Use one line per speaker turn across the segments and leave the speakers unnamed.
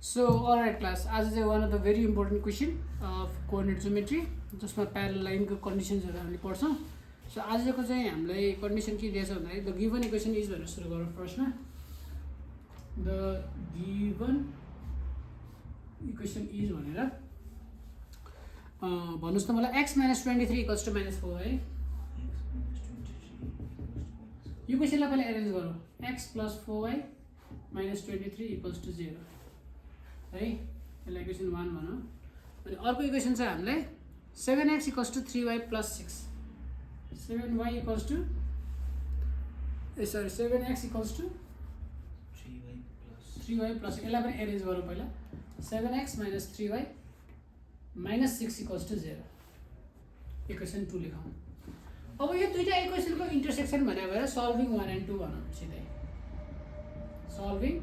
So, alright class, आज चाहिँ one of the very important question of coordinate geometry जसमा parallel line को conditions हामीले पढ्छौँ. So आजको चाहिँ हामीलाई condition के दिएछ भन्दाखेरि the given equation is भनेर सुरु गरौँ फर्स्टमा. The given equation is भनेर भन्नुस् त मलाई x minus 23 equals to minus 4 है. यो क्वेशनलाई पहिला एरेन्ज गरौँ. x plus 4y minus 23 equals to 0 है. यसलाई इक्वेसन 1 भनौँ. अनि अर्को इक्वेसन छ हामीलाई 7x equals to 3y plus 6. 7y equals to 7x equals to 3y plus 6. यसलाई पनि एरेन्ज गरौँ पहिला. 7x minus 3y minus 6 equals to 0. Equation 2 लेखौँ. अब यो दुईटा इक्वेसनको इन्टरसेक्सन भने भएर सल्भिङ 1 and 2 भनौँ सिधै. सल्भिङ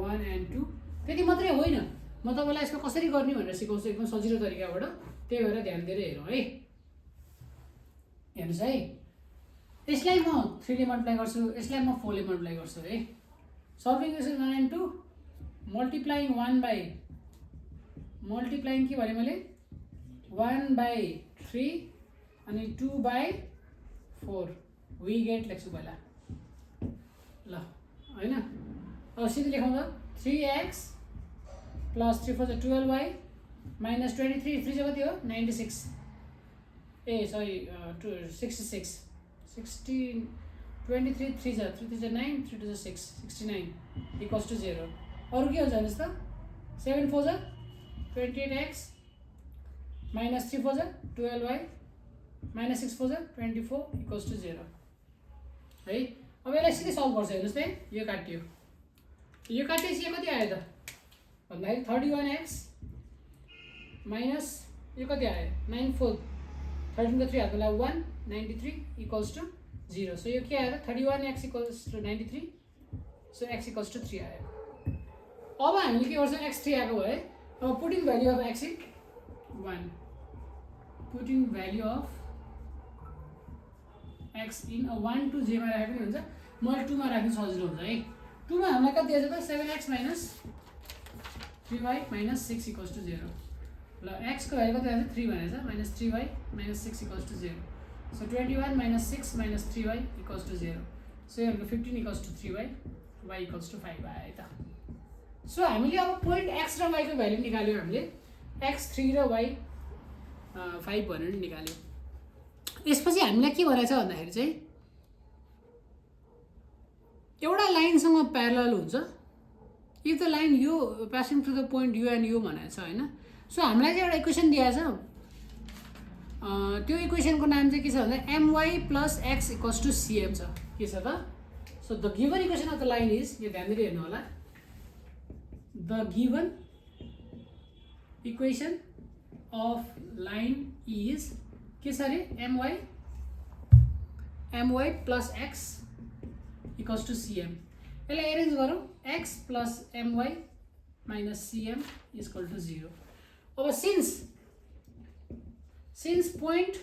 1 and 2 त्यति मात्रै होइन, म तपाईँलाई यसको कसरी गर्ने भनेर सिकाउँछु एकदम सजिलो तरिकाबाट. त्यही भएर ध्यान दिएर हेरौँ है. हेर्नुहोस् है, यसलाई म 3 ले मल्टिप्लाई गर्छु, यसलाई म 4 ले मल्टिप्लाई गर्छु है. Solving equation 1 and 2 multiplying 1 by multiplying के भने मैले 1 by 3 अनि 2 by 4 वी गेट लेख्छु पहिला ल हैन. अब सिधै लेखौँ त 3x plus 3 4 12y minus 23 3 कति हो 96 ए सरी 66 16 23 3 जा 3 3 9 3 2 6 69 equals to 0. अरु के हुन्छ हेर्नुस् त 7 4 जा 28x minus 3 4 जा 12y minus 6 4 जा 24 equals to 0 है. अब यसलाई सिधै सल्भ गर्छ. हेर्नुस् त यो काट्यो, यो काटेपछि कति आयो त भन्दाखेरि 31x माइनस यो कति आयो 9 4 13 को 3 हातमा 1 93 इक्वल्स टु 0. सो यो के आयो त 31x equals to 93. So x equals to 3 आयो. अब हामीले के गर्छौँ x 3 आएको भए अब putting value of x in 1 putting value of x in 1 to j मा राखे पनि हुन्छ. मैले 2 मा राख्नु सजिलो हुन्छ है. 2 मा हामीलाई कति दिएछ त 7x minus 3y minus 6 equals to 0. ल x को भ्यालु कति आएछ 3 भनेछ minus 3y minus 6 equals to 0. So 21 minus 6 minus 3y equals to 0. So यो 15 equals to 3y y equals to 5 आयो त. सो हामीले अब पोइन्ट x र y को भ्यालु निकाल्यो. हामीले x 3 र y 5 भनेर निकाल्यो. यसपछि हामीलाई के भनेछ भन्दाखेरि चाहिँ एउटा लाइनसँग प्यारलल हुन्छ इफ द लाइन यो passing through the point you and you भनेको छ हैन. सो हामीलाई चाहिँ एउटा इक्वेसन दिएको छ. त्यो इक्वेसनको नाम चाहिँ के छ भन्दा my plus x equals to cm छ. के छ त so the given equation of the line is यो ध्यान दिएर हेर्नु होला. The given equation of line is के छ अरे my plus x equals to cm. यसलाई एरेन्ज गरौँ. x plus my minus cm is equal to 0. अब since point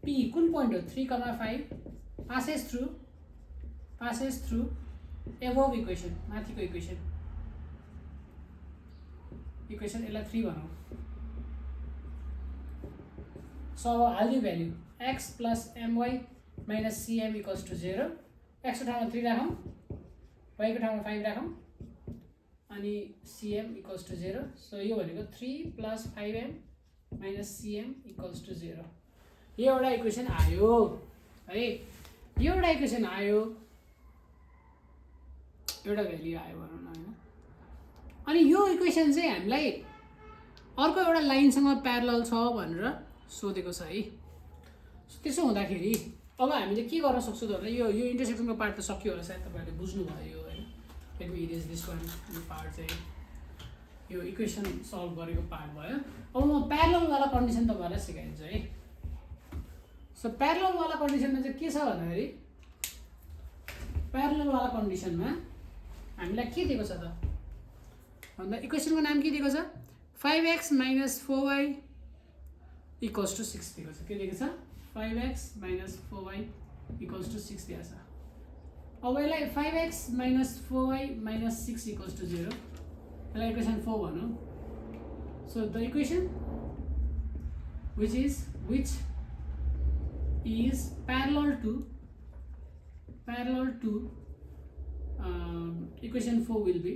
p कुन point हो 3,5 passes through above equation माथिको इक्वेसन यसलाई 3 भनौँ. सो अब हाल्दियो value x plus my minus cm equals to 0. x को ठाउँमा 3 राखौँ, y को ठाउँमा 5 राखौँ अनि cm equals to 0. सो यो भनेको 3 plus 5m minus cm equals to 0. यो एउटा इक्वेसन आयो है. यो एउटा इक्वेसन आयो, एउटा भ्याल्यु आयो भनौँ न हैन. अनि यो इक्वेसन चाहिँ हामीलाई अर्को एउटा लाइनसँग प्यारलल छ भनेर सोधेको छ है. त्यसो हुँदाखेरि अब हामीले के गर्न सक्छौँ त भन्दा यो इन्टरसेक्सनको पार्ट त सकियो होला सायद तपाईँहरूले बुझ्नुभयो होइन. Let me erase this one. यो पार्ट चाहिँ यो इक्वेसन सल्भ गरेको पार्ट भयो. अब म प्यारललवाला कन्डिसन तपाईँहरूलाई सिकाइदिन्छु है. सो प्यारललवाला कन्डिसनमा चाहिँ के छ भन्दाखेरि प्यारललवाला कन्डिसनमा हामीलाई के दिएको छ त भन्दा इक्वेसनको नाम के दिएको छ 5x minus 4y equals to 6 दिएको छ. के दिएको छ 5x minus 4y equals to 6 दिएको छ. 5x minus 4y minus 6 equals to 0. यसलाई इक्वेसन 4 भनौँ. So the equation which is parallel to equation 4 will be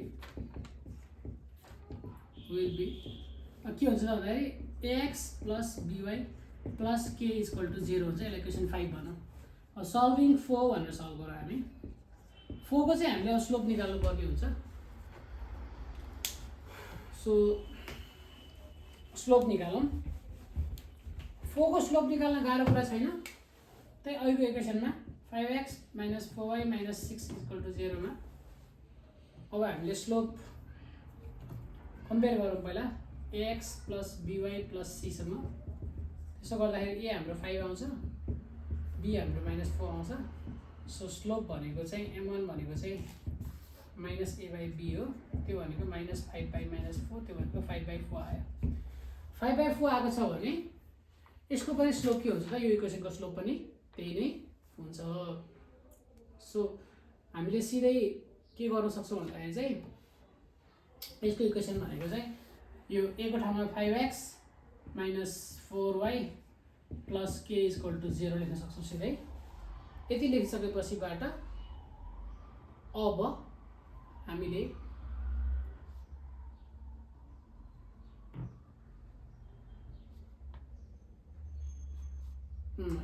के हुन्छ त भन्दाखेरि ax plus by plus k is equal to 0 हुन्छ. यसलाई इक्वेसन 5 भनौँ. सल्भिङ 4 भनेर सल्भ गरौँ हामी. 4 को चाहिँ हामीले अब स्लोप निकाल्नु पर्ने हुन्छ. So slope निकालौँ. 4 को स्लोप निकाल्न गाह्रो कुरा छैन. त्यही अहिलेको इक्वेसनमा 5x minus 4y minus 6 is equal to 0 मा अब हामीले स्लोप कम्पेयर गरौँ पहिला ax plus by plus c सम्म. त्यसो गर्दाखेरि a हाम्रो 5 आउँछ, b हाम्रो -4 आउँछ. सो स्लोप भनेको चाहिँ m1 भनेको चाहिँ -a by b हो. त्यो भनेको -5 by -4, त्यो भनेको 5 by 4 आयो. 5 by 4 आएको छ भने यसको पनि स्लोप के हुन्छ त, यो इक्वेसनको स्लोप पनि त्यही नै हुन्छ. सो हामीले सिधै के गर्न सक्छौँ भन्दाखेरि चाहिँ यसको इक्वेसन भनेको चाहिँ यो a को ठाउँमा 5x minus 4y plus k is equal to 0 लेख्न सक्छौँ सिधै. यति लेखिसकेपछिबाट अब हामीले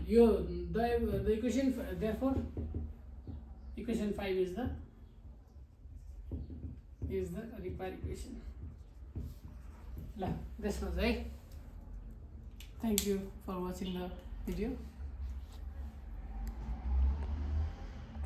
यो the equation, therefore equation 5 is the required equation. ल, this was it. Thank you for watching the video.